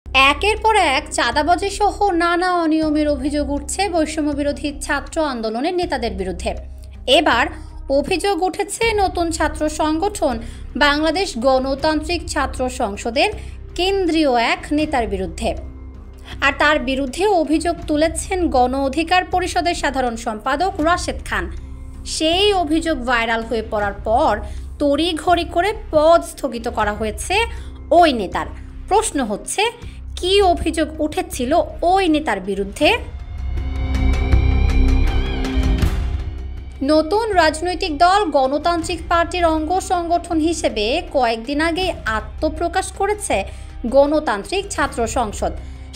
একের পর এক চাঁদাবাজি সহ নানা অনিয়মের অভিযোগ উঠছে বৈষম্য বিরোধী ছাত্র আন্দোলনের নেতাদের বিরুদ্ধে। এবার অভিযোগ উঠেছে নতুন ছাত্র সংগঠন বাংলাদেশ গণতান্ত্রিক ছাত্র সংসদের কেন্দ্রীয় এক নেতার বিরুদ্ধে। আর তার বিরুদ্ধে অভিযোগ তুলেছেন গণ অধিকার পরিষদের সাধারণ সম্পাদক রাশেদ খান। সেই অভিযোগ ভাইরাল হয়ে পড়ার পর তড়িঘড়ি করে পদ স্থগিত করা হয়েছে ওই নেতার। প্রশ্ন হচ্ছে, কি অভিযোগ উঠেছিল ওই নেতার বিরুদ্ধে? নতুন রাজনৈতিক দল গণতান্ত্রিক পার্টির অঙ্গ সংগঠন হিসেবে কয়েকদিন আগে আত্মপ্রকাশ করেছে গণতান্ত্রিক ছাত্র সংসদ।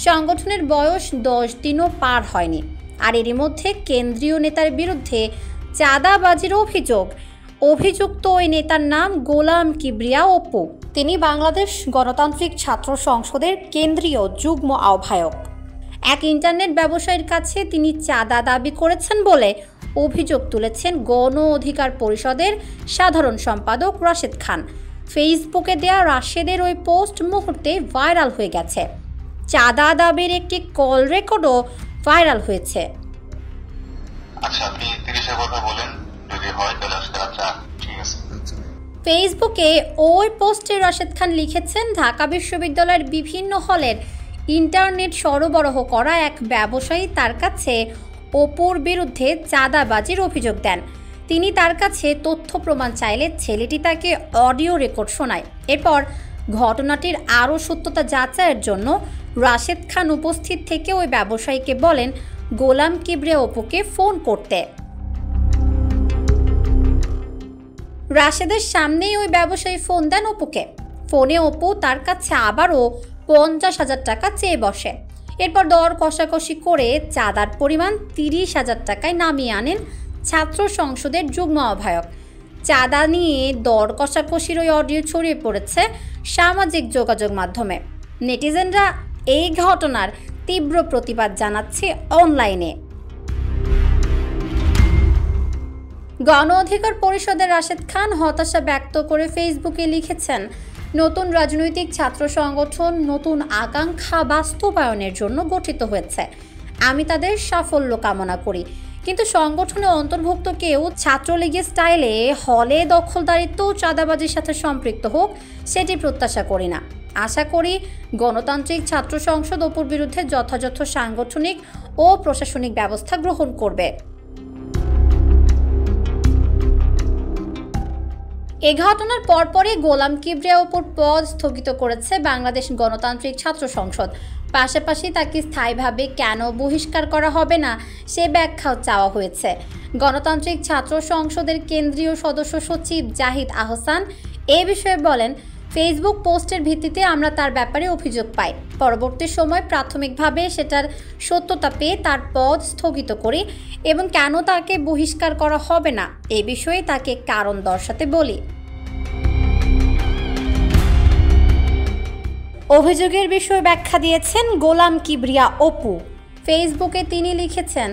সংগঠনের বয়স 10 দিনও পার হয়নি, আর এরই মধ্যে কেন্দ্রীয় নেতার বিরুদ্ধে চাঁদাবাজির অভিযুক্ত ওই নেতার নাম গোলাম কিবরিয়া অপু। তিনি বাংলাদেশ গণতান্ত্রিক ছাত্র সংসদের কেন্দ্রীয় যুগ্ম আহ্বায়ক। এক ইন্টারনেট ব্যবসায়ীর কাছে তিনি চাঁদা দাবি করেছেন বলে অভিযোগ তুলেছেন গণ অধিকার পরিষদের সাধারণ সম্পাদক রাশেদ খান। ফেসবুকে দেয়া রাশেদের ওই পোস্ট মুহূর্তে ভাইরাল হয়ে গেছে। চাঁদা দাবির একটি কল রেকর্ডও ভাইরাল হয়েছে। ফেসবুকে ওই পোস্টে রাশেদ খান লিখেছেন, ঢাকা বিশ্ববিদ্যালয়ের বিভিন্ন হলের ইন্টারনেট সরবরাহ করা এক ব্যবসায়ী তার কাছে অপুর বিরুদ্ধে চাঁদাবাজির অভিযোগ দেন। তিনি তার কাছে তথ্য প্রমাণ চাইলে ছেলেটি তাকে অডিও রেকর্ড শোনায়। এরপর ঘটনাটির আরও সত্যতা যাচাইয়ের জন্য রাশেদ খান উপস্থিত থেকে ওই ব্যবসায়ীকে বলেন গোলাম কিবরিয়া অপুকে ফোন করতে। রাশেদের সামনেই ওই ব্যবসায়ী ফোন দেন অপুকে। ফোনে অপু তার কাছে আবারও 50,000 টাকা চেয়ে বসে। এরপর দর কষাকষি করে চাঁদার পরিমাণ 30,000 টাকায় নামিয়ে আনেন ছাত্র সংসদের যুগ্ম আহ্বায়ক। চাঁদা নিয়ে দর কষাকষির ওই অডিও ছড়িয়ে পড়েছে সামাজিক যোগাযোগ মাধ্যমে। নেটিজেনরা এই ঘটনার তীব্র প্রতিবাদ জানাচ্ছে অনলাইনে। গণ অধিকার পরিষদের রাশেদ খান হতাশা ব্যক্ত করে ফেসবুকে লিখেছেন, নতুন রাজনৈতিক ছাত্র সংগঠন নতুন আকাঙ্ক্ষা বাস্তবায়নের জন্য গঠিত হয়েছে। আমি তাদের সাফল্য কামনা করি, কিন্তু সংগঠনে অন্তর্ভুক্ত কেউ ছাত্রলীগের স্টাইলে হলে দখলদারিত্ব ও চাঁদাবাজির সাথে সম্পৃক্ত হোক সেটি প্রত্যাশা করি না। আশা করি গণতান্ত্রিক ছাত্র সংসদ অপুর বিরুদ্ধে যথাযথ সাংগঠনিক ও প্রশাসনিক ব্যবস্থা গ্রহণ করবে। এ ঘটনার পরপরই গোলাম কিবরিয়া অপুর পদ স্থগিত করেছে বাংলাদেশ গণতান্ত্রিক ছাত্র সংসদ। পাশাপাশি তাকে স্থায়ীভাবে কেন বহিষ্কার করা হবে না সে ব্যাখ্যাও চাওয়া হয়েছে। গণতান্ত্রিক ছাত্র সংসদের কেন্দ্রীয় সদস্য সচিব জাহিদ আহসান এ বিষয়ে বলেন, ফেসবুক পোস্টের ভিত্তিতে আমরা তার ব্যাপারে অভিযোগ পাই। পরবর্তী সময় প্রাথমিকভাবে সেটার সত্যতা পেয়ে তার পদ স্থগিত করি এবং কেন তাকে বহিষ্কার করা হবে না এ বিষয়ে তাকে কারণ দর্শাতে বলি। অভিযোগের বিষয়ে ব্যাখ্যা দিয়েছেন গোলাম কিবরিয়া অপু। ফেসবুকে তিনি লিখেছেন,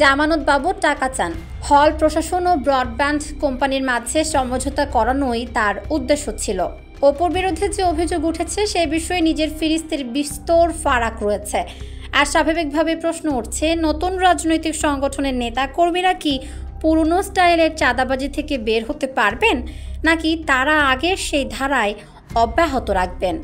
জামানত বাবদ টাকা চান। হল প্রশাসন ও ব্রডব্যান্ড কোম্পানির মাঝে সমঝোতা করানোই তার উদ্দেশ্য ছিল। অপুর বিরুদ্ধে যে অভিযোগ উঠেছে সে বিষয়ে নিজের ফিরিস্তির বিস্তর ফারাক রয়েছে। আর স্বাভাবিকভাবে প্রশ্ন উঠছে, নতুন রাজনৈতিক সংগঠনের নেতা কর্মীরা কি পুরনো স্টাইলের চাঁদাবাজি থেকে বের হতে পারবেন, নাকি তারা আগের সেই ধারায় অব্যাহত রাখবেন?